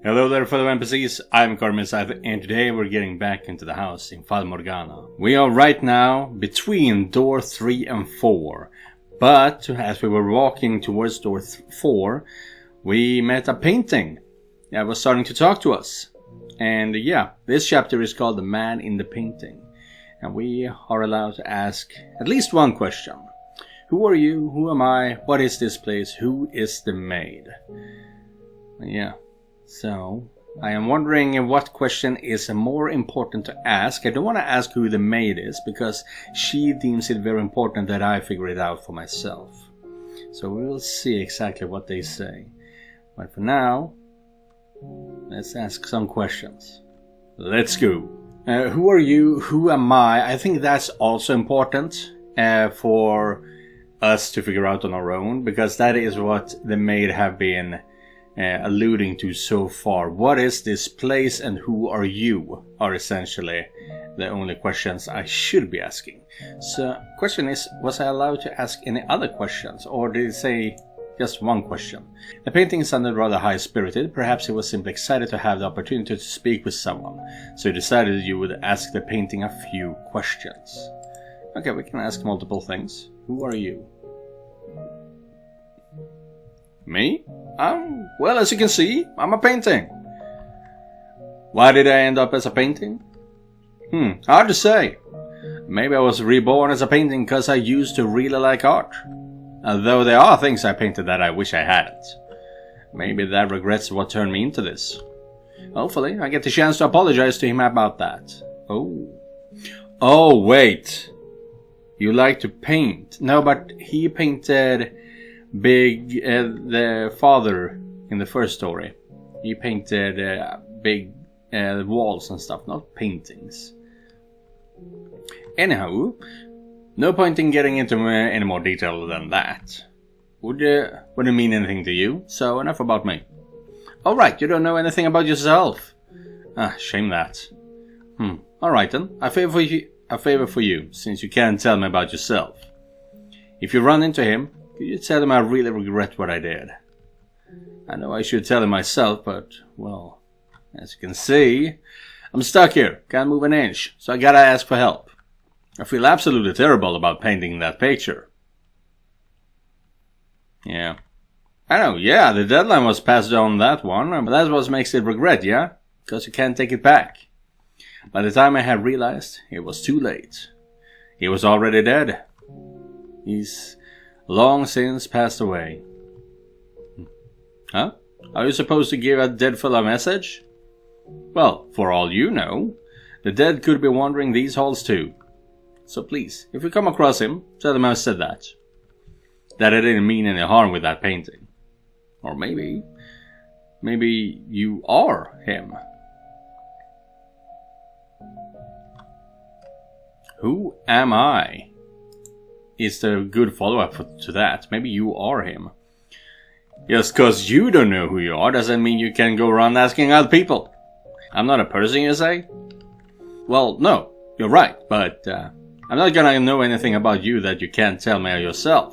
Hello there fellow NPCs, I'm Scythe, and today we're getting back into the house in Fata Morgana. We are right now between door 3 and 4, but as we were walking towards door 4, we met a painting that was starting to talk to us. And yeah, this chapter is called The Man in the Painting, and we are allowed to ask at least one question. Who are you? Who am I? What is this place? Who is the maid? Yeah. So, I am wondering what question is more important to ask. I don't want to ask who the maid is, because she deems it very important that I figure it out for myself. So we will see exactly what they say. But for now, let's ask some questions. Let's go. Who are you? Who am I? I think that's also important for us to figure out on our own, because that is what the maid have been alluding to so far. What is this place and who are you are essentially the only questions I should be asking. So question is, was I allowed to ask any other questions, or did it say just one question? The painting sounded rather high-spirited. Perhaps he was simply excited to have the opportunity to speak with someone, so he decided you would ask the painting a few questions. Okay, we can ask multiple things. Who are you? Me? Well, as you can see, I'm a painting. Why did I end up as a painting? Hard to say. Maybe I was reborn as a painting because I used to really like art. Though there are things I painted that I wish I hadn't. Maybe that regrets what turned me into this. Hopefully, I get the chance to apologize to him about that. Oh, wait. You like to paint? No, but he painted the father in the first story. He painted big walls and stuff, not paintings. Anyhow, no point in getting into any more detail than that. Wouldn't mean anything to you, so enough about me. Alright, you don't know anything about yourself. Shame that. Alright then, a favor for you, since you can't tell me about yourself. If you run into him, could you tell him I really regret what I did? I know I should tell him myself, but, well, as you can see, I'm stuck here, can't move an inch, so I gotta ask for help. I feel absolutely terrible about painting that picture. Yeah. I know, yeah, the deadline was passed on that one, but that's what makes it regret, yeah? Because you can't take it back. By the time I had realized, it was too late. He was already dead. He's long since passed away. Huh? Are you supposed to give a dead fellow a message? Well, for all you know, the dead could be wandering these halls too. So please, if you come across him, tell him I said that. That I didn't mean any harm with that painting. Or maybe you are him. Who am I? Is there a good follow-up to that? Maybe you are him. Just cause you don't know who you are doesn't mean you can go around asking other people. I'm not a person, you say? Well, no, you're right, but I'm not gonna know anything about you that you can't tell me yourself.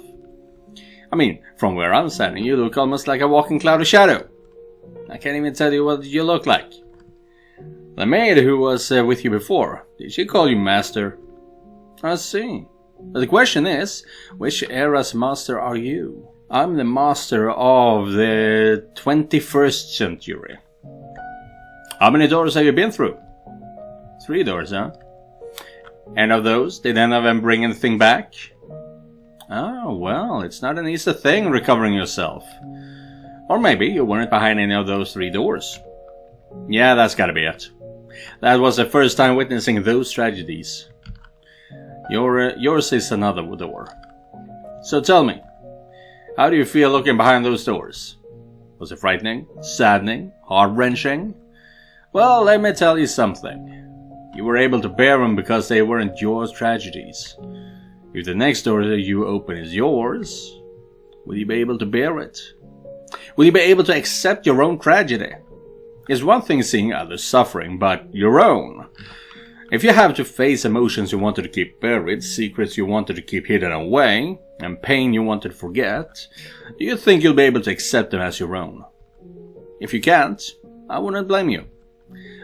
I mean, from where I'm standing, you look almost like a walking cloud of shadow. I can't even tell you what you look like. The maid who was with you before, did she call you master? I see. But the question is, which era's master are you? I'm the master of the 21st century. How many doors have you been through? 3 doors, huh? And of those, did any of them bring anything back? Oh, well, it's not an easy thing recovering yourself. Or maybe you weren't behind any of those 3 doors. Yeah, that's gotta be it. That was the first time witnessing those tragedies. Yours is another door. So tell me, how do you feel looking behind those doors? Was it frightening, saddening, heart-wrenching? Well, let me tell you something. You were able to bear them because they weren't your tragedies. If the next door that you open is yours, will you be able to bear it? Will you be able to accept your own tragedy? It's one thing seeing others suffering, but your own. If you have to face emotions you wanted to keep buried, secrets you wanted to keep hidden away, and pain you wanted to forget, do you think you'll be able to accept them as your own? If you can't, I wouldn't blame you.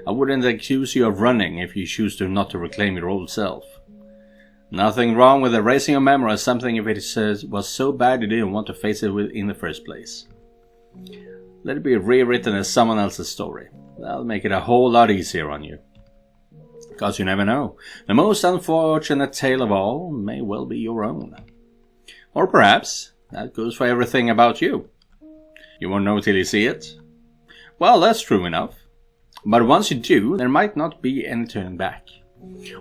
I wouldn't accuse you of running if you choose to not to reclaim your old self. Nothing wrong with erasing a memory or something if it was so bad you didn't want to face it in the first place. Let it be rewritten as someone else's story. That'll make it a whole lot easier on you. Because you never know. The most unfortunate tale of all may well be your own. Or perhaps that goes for everything about you. You won't know till you see it. Well, that's true enough. But once you do, there might not be any turning back.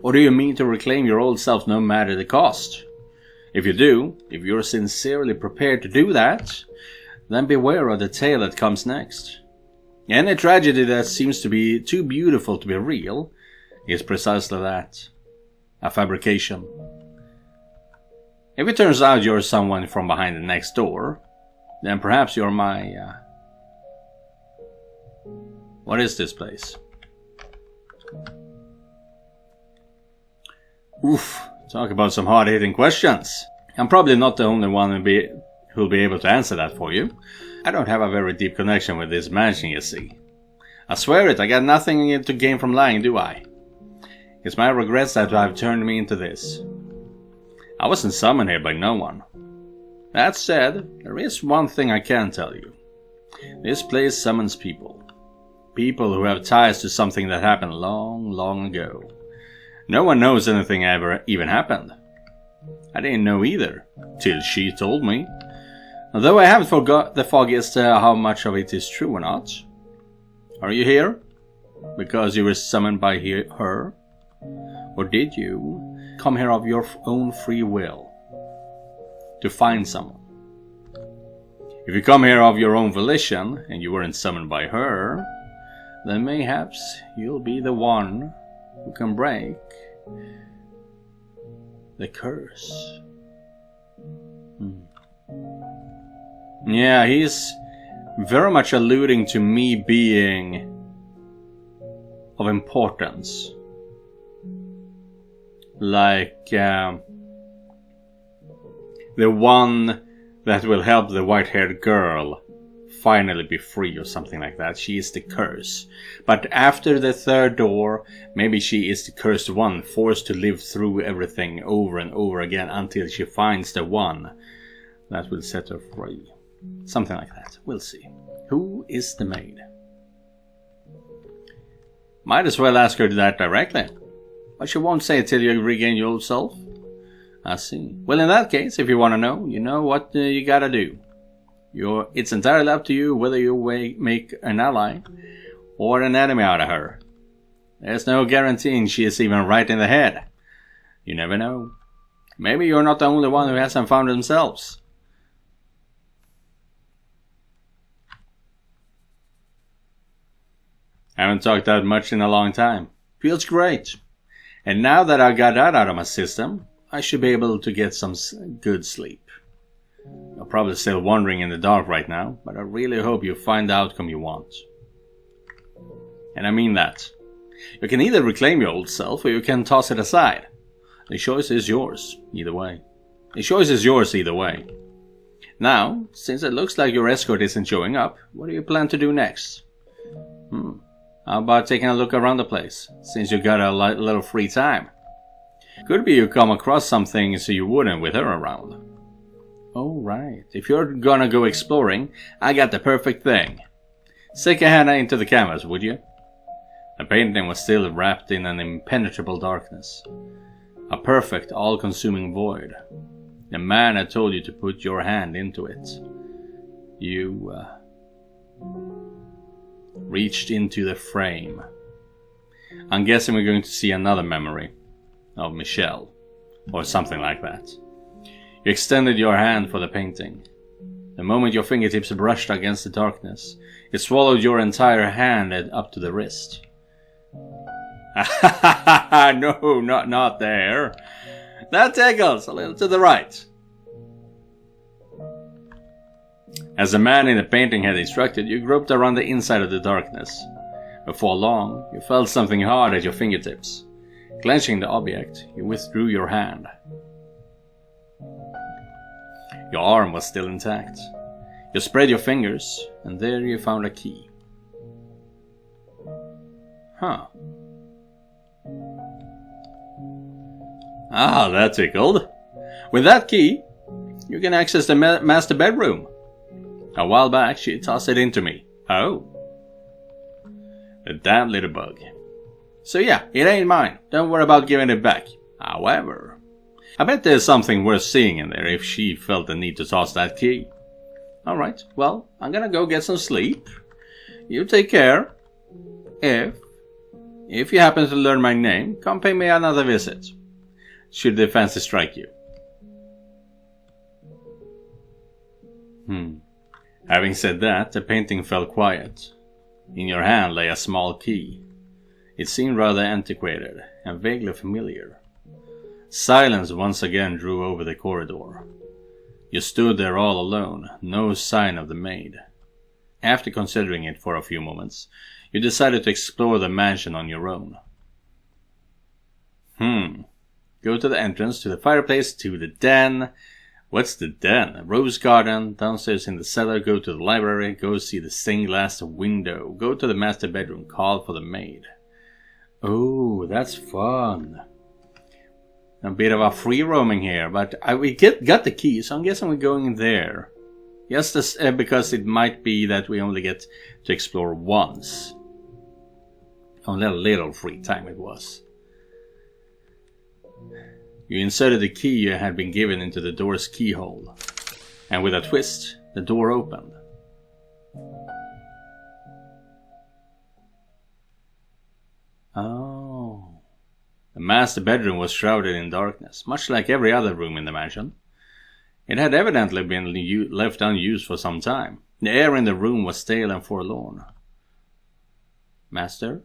Or do you mean to reclaim your old self no matter the cost? If you do, if you're sincerely prepared to do that, then beware of the tale that comes next. Any tragedy that seems to be too beautiful to be real is precisely that. A fabrication. If it turns out you're someone from behind the next door, then perhaps you're my... What is this place? Oof, talk about some hard-hitting questions. I'm probably not the only one who'll be able to answer that for you. I don't have a very deep connection with this mansion, you see. I swear it, I got nothing to gain from lying, do I? It's my regrets that have turned me into this. I wasn't summoned here by no one. That said, there is one thing I can tell you. This place summons people. People who have ties to something that happened long, long ago. No one knows anything ever even happened. I didn't know either, till she told me. Although I haven't forgot the foggiest how much of it is true or not. Are you here? Because you were summoned by her? Or did you come here of your own free will? To find someone? If you come here of your own volition, and you weren't summoned by her, then mayhaps you'll be the one who can break the curse. Yeah, he's very much alluding to me being of importance. Like the one that will help the white-haired girl finally be free or something like that. She is the curse. But after the third door, maybe she is the cursed one, forced to live through everything over and over again until she finds the one that will set her free. Something like that. We'll see. Who is the maid? Might as well ask her that directly. But she won't say it till you regain your old self. I see. Well, in that case, if you want to know, you know what you gotta do. It's entirely up to you whether you make an ally or an enemy out of her. There's no guaranteeing she is even right in the head. You never know. Maybe you're not the only one who hasn't found themselves. Haven't talked that much in a long time. Feels great. And now that I got that out of my system, I should be able to get some good sleep. You're probably still wandering in the dark right now, but I really hope you find the outcome you want. And I mean that. You can either reclaim your old self or you can toss it aside. The choice is yours, either way. Now, since it looks like your escort isn't showing up, what do you plan to do next? How about taking a look around the place, since you got a little free time? Could be you come across something so you wouldn't with her around. Oh right, if you're gonna go exploring, I got the perfect thing. Stick a hand into the canvas, would you? The painting was still wrapped in an impenetrable darkness. A perfect, all-consuming void. The man had told you to put your hand into it. You reached into the frame. I'm guessing we're going to see another memory of Michelle, or something like that. You extended your hand for the painting. The moment your fingertips brushed against the darkness, it swallowed your entire hand up to the wrist. No, not there. That tickles, a little to the right. As the man in the painting had instructed, you groped around the inside of the darkness. Before long, you felt something hard at your fingertips. Clenching the object, you withdrew your hand. Your arm was still intact. You spread your fingers, and there you found a key. Huh. Ah, that tickled. With that key, you can access the master bedroom. A while back, she tossed it into me. Oh. The damn little bug. So yeah, it ain't mine. Don't worry about giving it back. However, I bet there's something worth seeing in there if she felt the need to toss that key. Alright, well, I'm gonna go get some sleep. You take care. If you happen to learn my name, come pay me another visit. Should the fancy strike you. Having said that, the painting fell quiet. In your hand lay a small key. It seemed rather antiquated and vaguely familiar. Silence once again drew over the corridor. You stood there all alone, no sign of the maid. After considering it for a few moments, you decided to explore the mansion on your own. Go to the entrance, to the fireplace, to the den. What's the den? A rose garden. Downstairs in the cellar. Go to the library. Go see the stained glass window. Go to the master bedroom. Call for the maid. Oh, that's fun. A bit of a free roaming here, but we got the key, so I'm guessing we're going there. Just because it might be that we only get to explore once. Only a little free time it was. You inserted the key you had been given into the door's keyhole, and with a twist, the door opened. Oh. The master bedroom was shrouded in darkness, much like every other room in the mansion. It had evidently been left unused for some time. The air in the room was stale and forlorn. Master?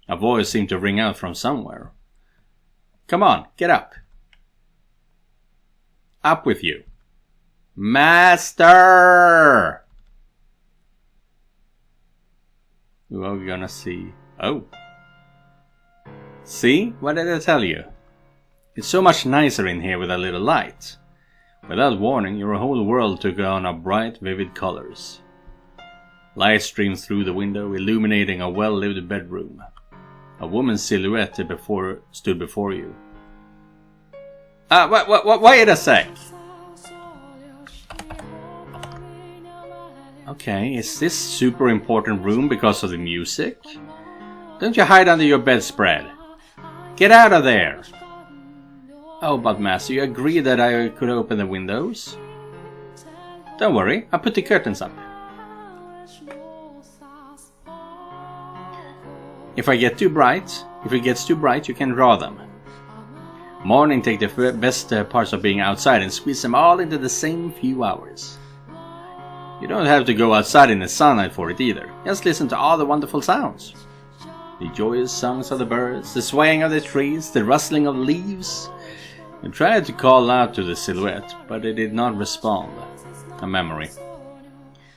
A voice seemed to ring out from somewhere. Come on, get up. Up with you. Master! Who are we gonna see? Oh. See? What did I tell you? It's so much nicer in here with a little light. Without warning, your whole world took on a bright, vivid colors. Light streamed through the window, illuminating a well-lit bedroom. A woman's silhouette stood before you. Wait a sec! Okay, is this super important room because of the music? Don't you hide under your bedspread. Get out of there! Oh, but Master, you agreed that I could open the windows? Don't worry, I'll put the curtains up. If it gets too bright, you can draw them. Morning take the best parts of being outside and squeeze them all into the same few hours. You don't have to go outside in the sunlight for it either. Just listen to all the wonderful sounds. The joyous songs of the birds, the swaying of the trees, the rustling of leaves. You tried to call out to the silhouette, but it did not respond. A memory.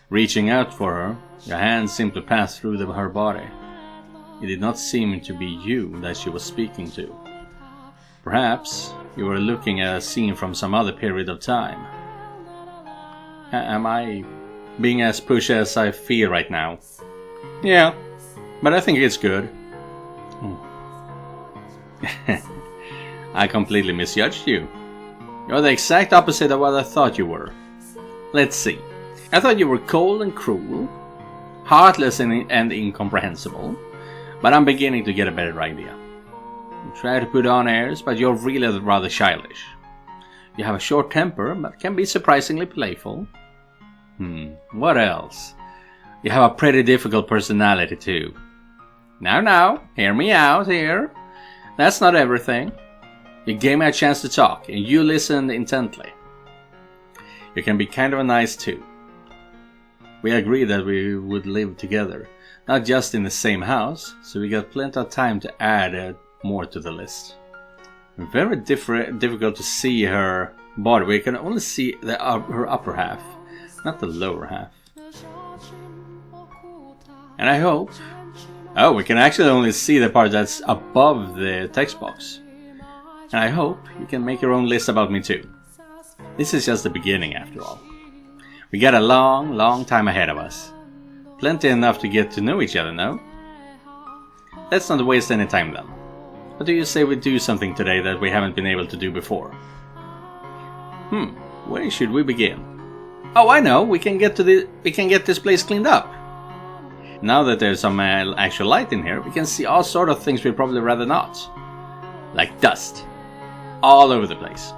Reaching out for her, your hand simply passed through her body. It did not seem to be you that she was speaking to. Perhaps you were looking at a scene from some other period of time. Am I being as pushy as I feel right now? Yeah, but I think it's good. I completely misjudged you. You're the exact opposite of what I thought you were. Let's see. I thought you were cold and cruel, heartless and incomprehensible, but I'm beginning to get a better idea. You try to put on airs, but you're really rather childish. You have a short temper, but can be surprisingly playful. What else? You have a pretty difficult personality too. Now, hear me out here. That's not everything. You gave me a chance to talk, and you listened intently. You can be kind of nice too. We agreed that we would live together, not just in the same house, so we got plenty of time to add more to the list. Very difficult to see her body. We can only see her upper half, not the lower half. And I hope... Oh, we can actually only see the part that's above the text box. And I hope you can make your own list about me too. This is just the beginning after all. We got a long time ahead of us. Plenty enough to get to know each other, no? let's not waste any time then. What do you say we do something today that we haven't been able to do before? Where should we begin? Oh, I know. We can get this place cleaned up. Now that there's some actual light in here, we can see all sort of things we'd probably rather not. Like dust. All over the place.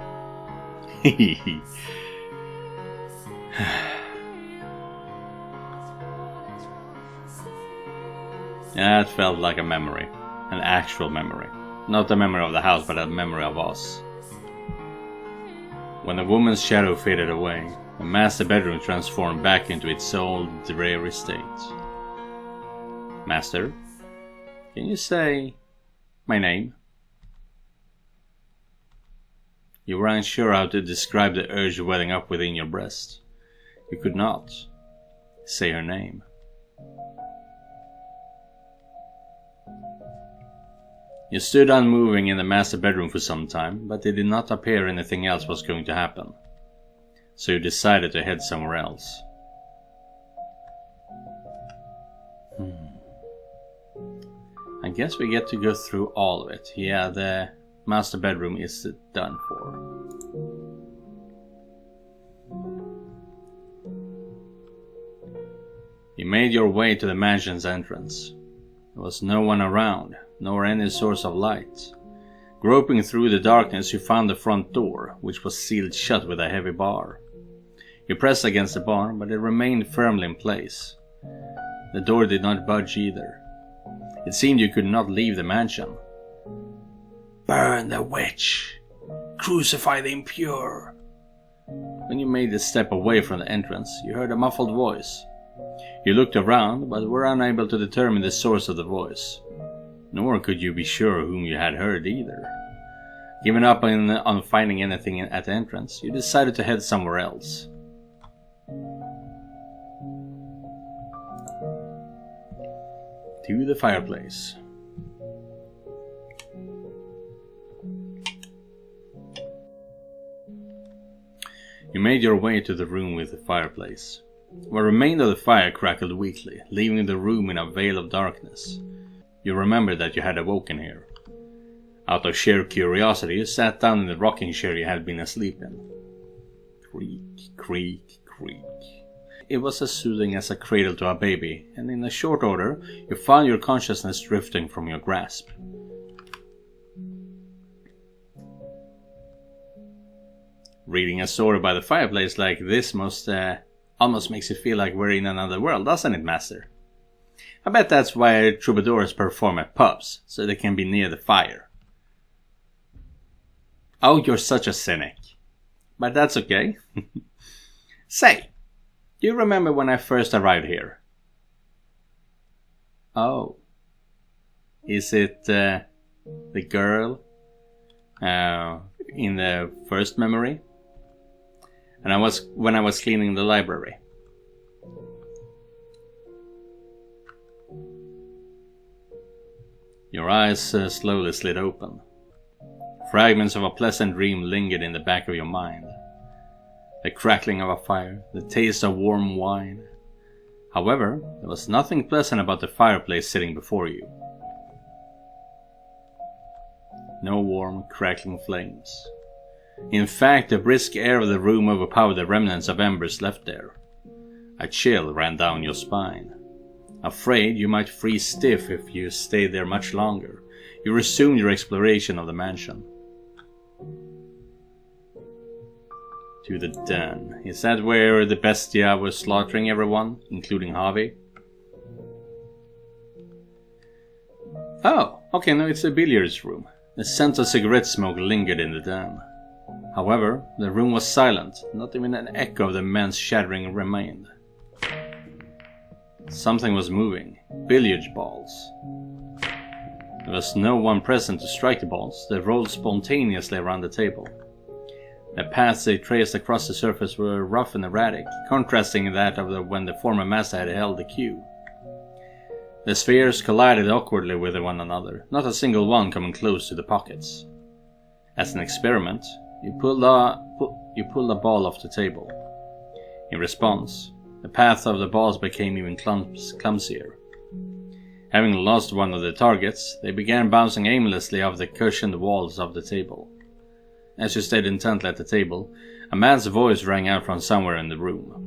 That felt like a memory. An actual memory. Not a memory of the house, but a memory of us. When the woman's shadow faded away, the master bedroom transformed back into its old, dreary state. Master, can you say my name? You were unsure how to describe the urge welling up within your breast. You could not say her name. You stood unmoving in the master bedroom for some time, but it did not appear anything else was going to happen. So you decided to head somewhere else. I guess we get to go through all of it. Yeah, the master bedroom is done for. You made your way to the mansion's entrance. There was no one around, nor any source of light. Groping through the darkness, you found the front door, which was sealed shut with a heavy bar. You pressed against the bar, but it remained firmly in place. The door did not budge either. It seemed you could not leave the mansion. Burn the witch! Crucify the impure! When you made the step away from the entrance, you heard a muffled voice. You looked around, but were unable to determine the source of the voice. Nor could you be sure whom you had heard either. Giving up on finding anything at the entrance, you decided to head somewhere else. To the fireplace. You made your way to the room with the fireplace. What remained of the fire crackled weakly, leaving the room in a veil of darkness. You remembered that you had awoken here. Out of sheer curiosity, you sat down in the rocking chair you had been asleep in. Creak, creak, creak. It was as soothing as a cradle to a baby, and in a short order, you found your consciousness drifting from your grasp. Reading a story by the fireplace like this almost makes you feel like we're in another world, doesn't it, Master? I bet that's why troubadours perform at pubs, so they can be near the fire. Oh, you're such a cynic. But that's okay. Say, do you remember when I first arrived here? Oh. Is it the girl in the first memory? And when I was cleaning the library. Your eyes slowly slid open. Fragments of a pleasant dream lingered in the back of your mind. The crackling of a fire, the taste of warm wine. However, there was nothing pleasant about the fireplace sitting before you. No warm, crackling flames. In fact, the brisk air of the room overpowered the remnants of embers left there. A chill ran down your spine. Afraid you might freeze stiff if you stayed there much longer, you resumed your exploration of the mansion. To the den. Is that where the bestia was slaughtering everyone, including Javi? Oh, okay, no, it's a billiards room. The scent of cigarette smoke lingered in the den. However, the room was silent, not even an echo of the men's shattering remained. Something was moving. Billiard balls. There was no one present to strike the balls. They rolled spontaneously around the table. The paths they traced across the surface were rough and erratic, contrasting that of when the former master had held the cue. The spheres collided awkwardly with one another, not a single one coming close to the pockets. As an experiment, you pulled a ball off the table. In response, the path of the balls became even clumsier. Having lost one of their targets, they began bouncing aimlessly off the cushioned walls of the table. As you stayed intently at the table, a man's voice rang out from somewhere in the room.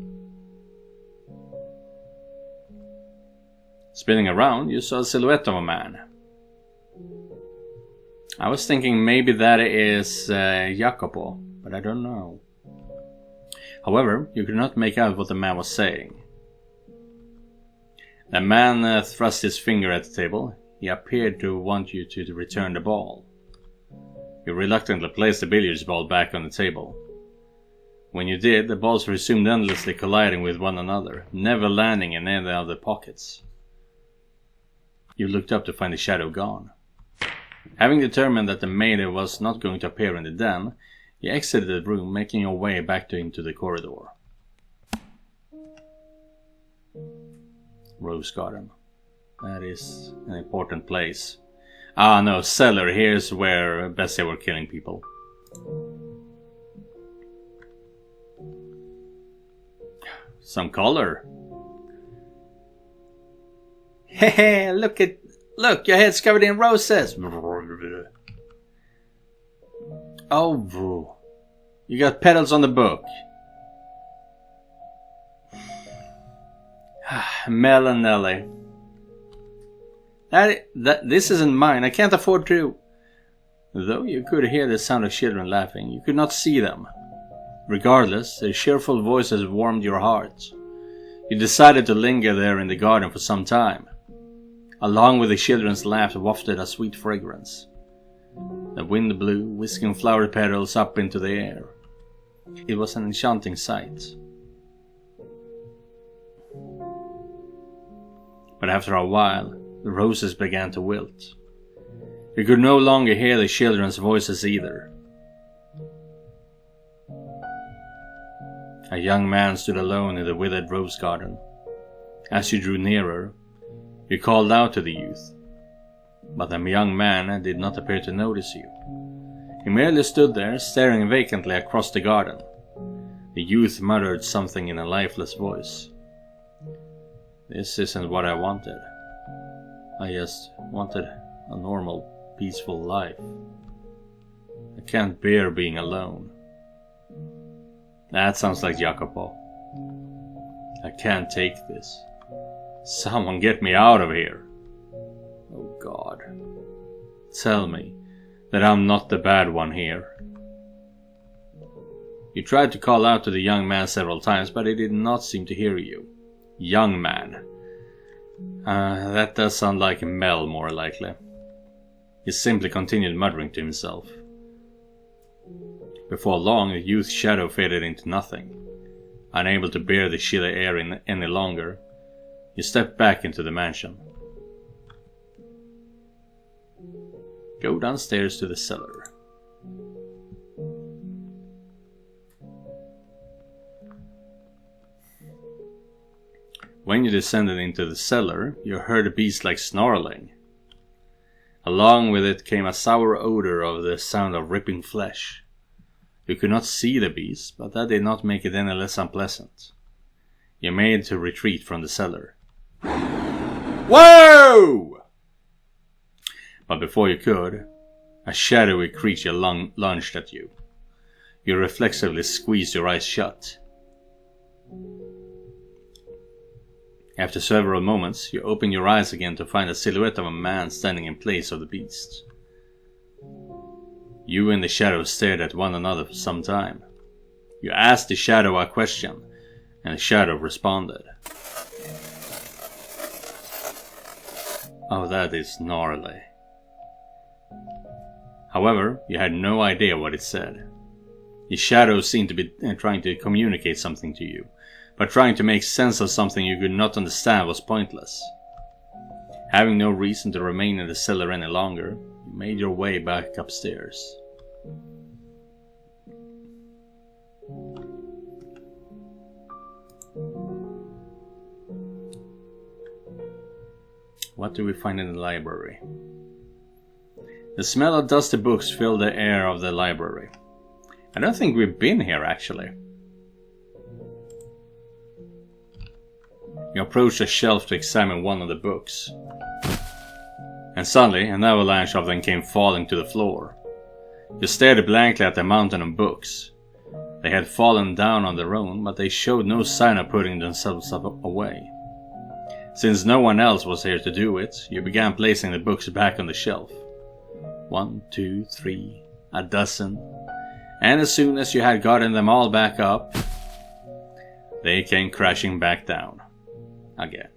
Spinning around, you saw a silhouette of a man. I was thinking maybe that is Jacopo, but I don't know. However, you could not make out what the man was saying. The man thrust his finger at the table. He appeared to want you to return the ball. You reluctantly placed the billiards ball back on the table. When you did, the balls resumed endlessly colliding with one another, never landing in any of the pockets. You looked up to find the shadow gone. Having determined that the maid was not going to appear in the den, you exited the room, making your way back into the corridor. Rose Garden. That is an important place. Ah no, cellar. Here's where Bessie were killing people. Some color. Hehe, look, your head's covered in roses. Oh, you got petals on the book. Mel and Nelly. This isn't mine. I can't afford to. Though you could hear the sound of children laughing, you could not see them. Regardless, their cheerful voices warmed your heart. You decided to linger there in the garden for some time. Along with the children's laughter wafted a sweet fragrance. The wind blew, whisking flower petals up into the air. It was an enchanting sight. But after a while, the roses began to wilt. You could no longer hear the children's voices either. A young man stood alone in the withered rose garden. As you drew nearer, you called out to the youth. But the young man did not appear to notice you. He merely stood there, staring vacantly across the garden. The youth muttered something in a lifeless voice. This isn't what I wanted. I just wanted a normal, peaceful life. I can't bear being alone. That sounds like Jacopo. I can't take this. Someone get me out of here. Oh God. Tell me that I'm not the bad one here. You tried to call out to the young man several times, but he did not seem to hear you. Young man. That does sound like Mel, more likely. He simply continued muttering to himself. Before long, the youth's shadow faded into nothing. Unable to bear the chilly air any longer, you stepped back into the mansion. Go downstairs to the cellar. When you descended into the cellar, you heard a beast-like snarling. Along with it came a sour odor of the sound of ripping flesh. You could not see the beast, but that did not make it any less unpleasant. You made to retreat from the cellar. Whoa! But before you could, a shadowy creature lunged at you. You reflexively squeezed your eyes shut. After several moments, you opened your eyes again to find a silhouette of a man standing in place of the beast. You and the shadow stared at one another for some time. You asked the shadow a question, and the shadow responded. Oh, that is gnarly. However, you had no idea what it said. The shadow seemed to be trying to communicate something to you, but trying to make sense of something you could not understand was pointless. Having no reason to remain in the cellar any longer, you made your way back upstairs. What do we find in the library? The smell of dusty books filled the air of the library. I don't think we've been here actually. You approached a shelf to examine one of the books. and suddenly an avalanche of them came falling to the floor. You stared blankly at the mountain of books. They had fallen down on their own, but they showed no sign of putting themselves away. Since no one else was here to do it, you began placing the books back on the shelf. 1, 2, 3, a dozen, and as soon as you had gotten them all back up, they came crashing back down. Again.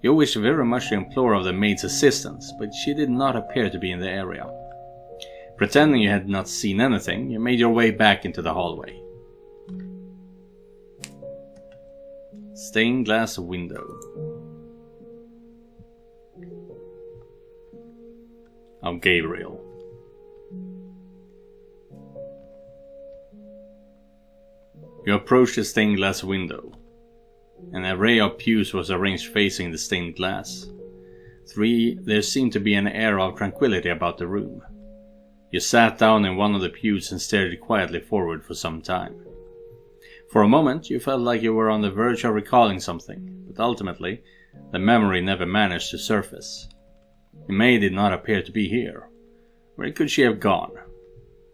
You wished very much to implore of the maid's assistance, but she did not appear to be in the area. Pretending you had not seen anything, you made your way back into the hallway. Stained glass window. Of Gabriel. You approached the stained glass window. An array of pews was arranged facing the stained glass. There seemed to be an air of tranquility about the room. You sat down in one of the pews and stared quietly forward for some time. For a moment you felt like you were on the verge of recalling something, but ultimately the memory never managed to surface. The maid did not appear to be here. Where could she have gone?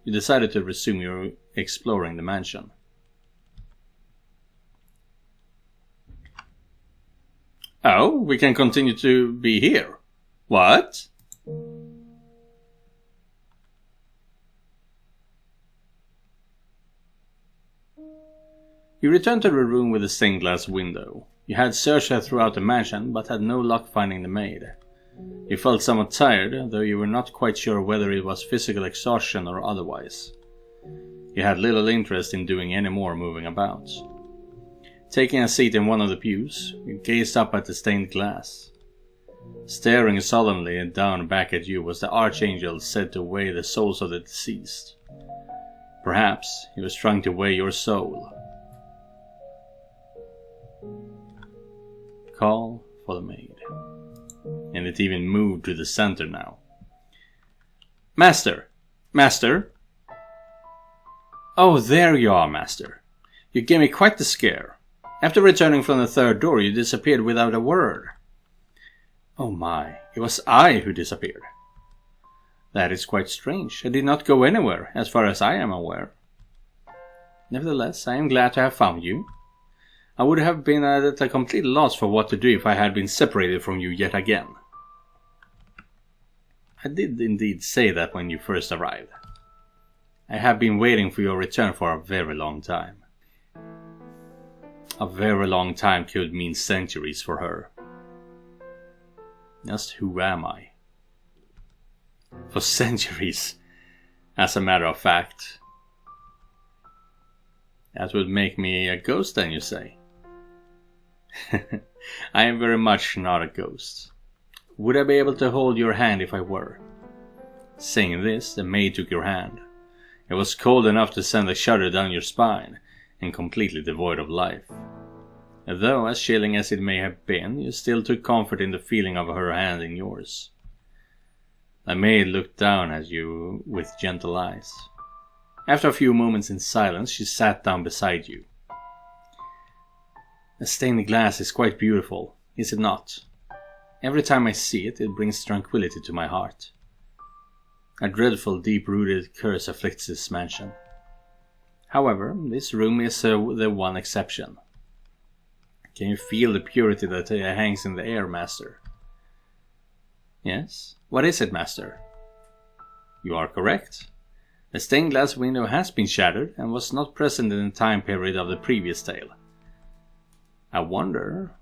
You decided to resume your exploring the mansion. Oh, we can continue to be here. What? You returned to the room with the stained glass window. You had searched throughout the mansion, but had no luck finding the maid. You felt somewhat tired, though you were not quite sure whether it was physical exhaustion or otherwise. You had little interest in doing any more moving about. Taking a seat in one of the pews, you gazed up at the stained glass. Staring solemnly down back at you was the archangel said to weigh the souls of the deceased. Perhaps he was trying to weigh your soul. Call for the maid. And it even moved to the center now. Master! Master! Oh, there you are, Master. You gave me quite the scare. After returning from the third door, you disappeared without a word. Oh my, it was I who disappeared. That is quite strange. I did not go anywhere, as far as I am aware. Nevertheless, I am glad to have found you. I would have been at a complete loss for what to do if I had been separated from you yet again. I did indeed say that when you first arrived. I have been waiting for your return for a very long time. A very long time could mean centuries for her. Just who am I? For centuries, as a matter of fact. That would make me a ghost then, you say? I am very much not a ghost. Would I be able to hold your hand if I were? Saying this, the maid took your hand. It was cold enough to send a shudder down your spine, and completely devoid of life. Though, as chilling as it may have been, you still took comfort in the feeling of her hand in yours. The maid looked down at you with gentle eyes. After a few moments in silence, she sat down beside you. The stained glass is quite beautiful, is it not? Every time I see it, it brings tranquility to my heart. A dreadful, deep-rooted curse afflicts this mansion. However, this room is the one exception. Can you feel the purity that hangs in the air, Master? Yes? What is it, Master? You are correct. The stained glass window has been shattered and was not present in the time period of the previous tale. I wonder...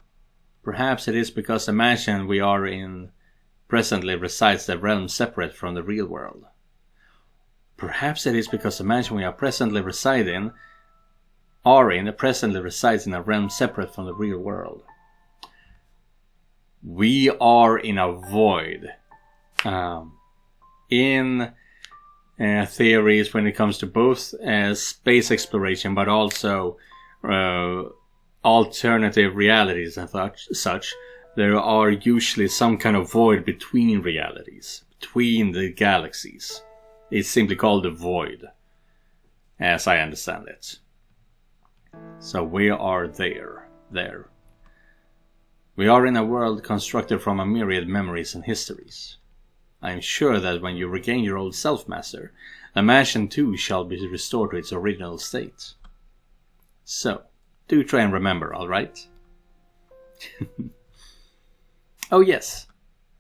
Perhaps it is because the mansion we are in presently resides in a realm separate from the real world. Perhaps it is because the mansion we are presently resides in resides in a realm separate from the real world. We are in a void. In theories when it comes to both space exploration, but also alternative realities and such, there are usually some kind of void between realities, between the galaxies. It's simply called the void, as I understand it. So we are there. We are in a world constructed from a myriad memories and histories. I am sure that when you regain your old self, Master, the mansion too shall be restored to its original state. So, do try and remember, alright? Oh yes,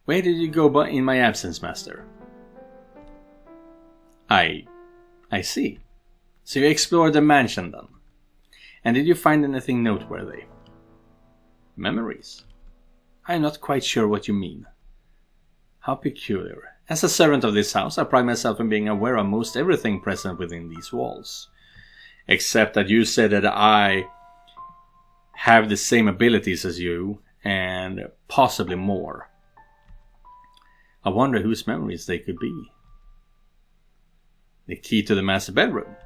where did you go in my absence, Master? I see. So you explored the mansion then? And did you find anything noteworthy? Memories? I am not quite sure what you mean. How peculiar. As a servant of this house, I pride myself in being aware of most everything present within these walls. Except that you said that I have the same abilities as you, and possibly more. I wonder whose memories they could be. The key to the master bedroom.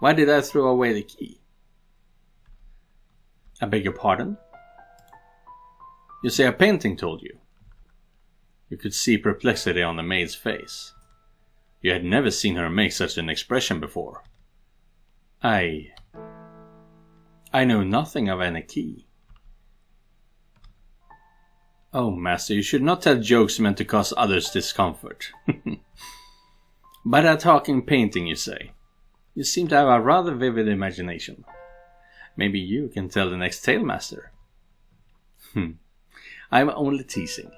Why did I throw away the key? I beg your pardon? You say a painting told you? You could see perplexity on the maid's face. You had never seen her make such an expression before. I know nothing of any key. Oh, Master, you should not tell jokes meant to cause others discomfort. By that talking painting, you say. You seem to have a rather vivid imagination. Maybe you can tell the next tale, Master. I'm only teasing.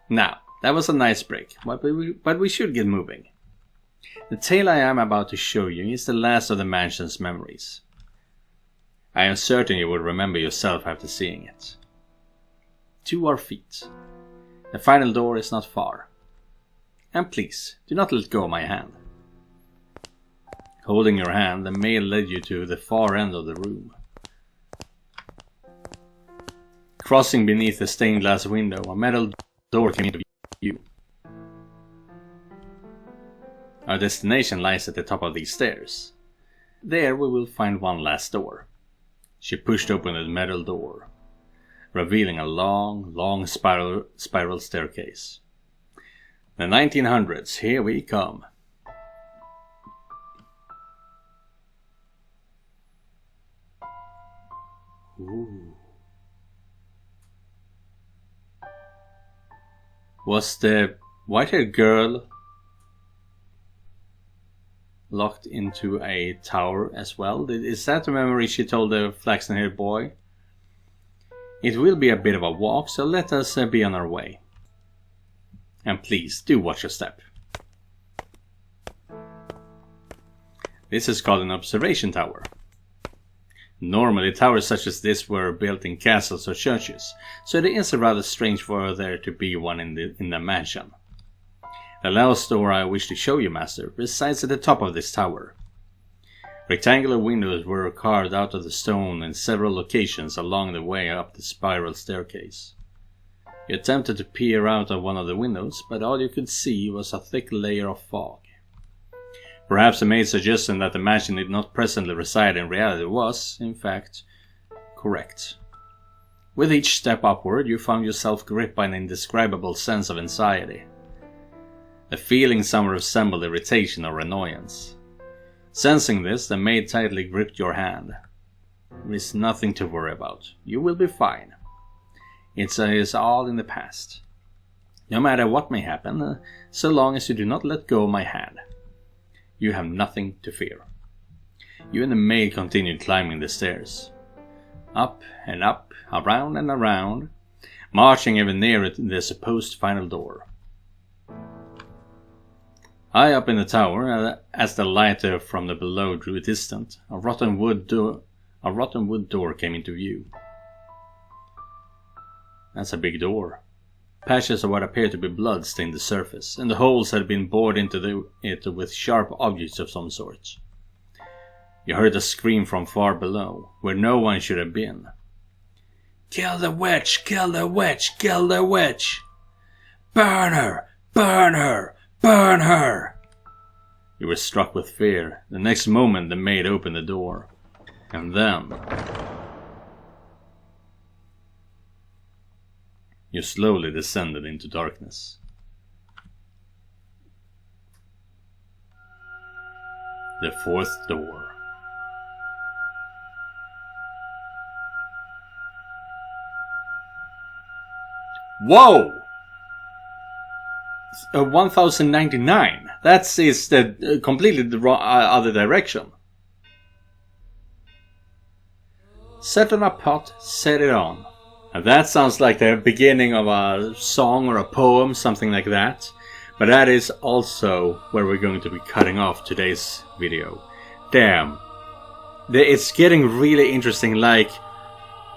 Now, that was a nice break, but we should get moving. The tale I am about to show you is the last of the mansion's memories. I am certain you will remember yourself after seeing it. To our feet. The final door is not far. And please, do not let go of my hand. Holding your hand, the maid led you to the far end of the room. Crossing beneath the stained glass window, a metal door came into view. Our destination lies at the top of these stairs. There we will find one last door. She pushed open the metal door, revealing a long spiral staircase. The 1900s, here we come. Ooh. Was the white-haired girl locked into a tower as well? Is that the memory she told the flaxen-haired boy? It will be a bit of a walk, so let us be on our way. And please, do watch your step. This is called an observation tower. Normally, towers such as this were built in castles or churches, so it is rather strange for there to be one in the mansion. The last door I wish to show you, Master, resides at the top of this tower. Rectangular windows were carved out of the stone in several locations along the way up the spiral staircase. You attempted to peer out of one of the windows, but all you could see was a thick layer of fog. Perhaps the maid's suggestion that the mansion did not presently reside in reality was, in fact, correct. With each step upward, you found yourself gripped by an indescribable sense of anxiety. The feeling somewhat resembled irritation or annoyance. Sensing this, the maid tightly gripped your hand. There is nothing to worry about. You will be fine. It is all in the past. No matter what may happen, so long as you do not let go of my hand. You have nothing to fear. You and the maid continued climbing the stairs. Up and up, around and around, marching ever nearer to the supposed final door. High up in the tower, as the light from the below grew distant, a rotten wood door came into view. That's a big door. Patches of what appeared to be blood stained the surface, and the holes had been bored into it with sharp objects of some sort. You heard a scream from far below, where no one should have been. "Kill the witch! Kill the witch! Kill the witch! Burn her! Burn her! Burn her!" You were struck with fear. The next moment the maid opened the door. And then you slowly descended into darkness. The fourth door. Whoa! 1099. That is the completely the other direction. Set on a pot, set it on. Now that sounds like the beginning of a song or a poem, something like that. But that is also where we're going to be cutting off today's video. Damn. It's getting really interesting, like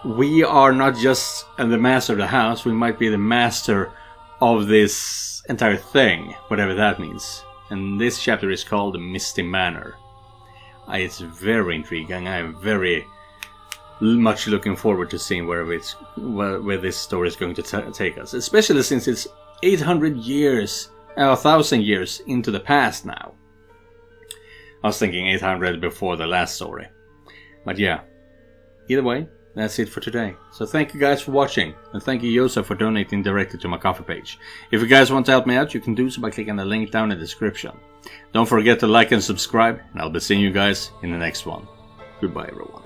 we are not just the master of the house, we might be the master of this entire thing, whatever that means. And this chapter is called The Misty Manor. It's very intriguing. I'm very much looking forward to seeing where this story is going to take us, especially since it's 800 years, 1,000 years into the past now. I was thinking 800 before the last story. But yeah, either way, that's it for today. So thank you guys for watching, and thank you Joseph for donating directly to my Ko-fi page. If you guys want to help me out, you can do so by clicking the link down in the description. Don't forget to like and subscribe, and I'll be seeing you guys in the next one. Goodbye everyone.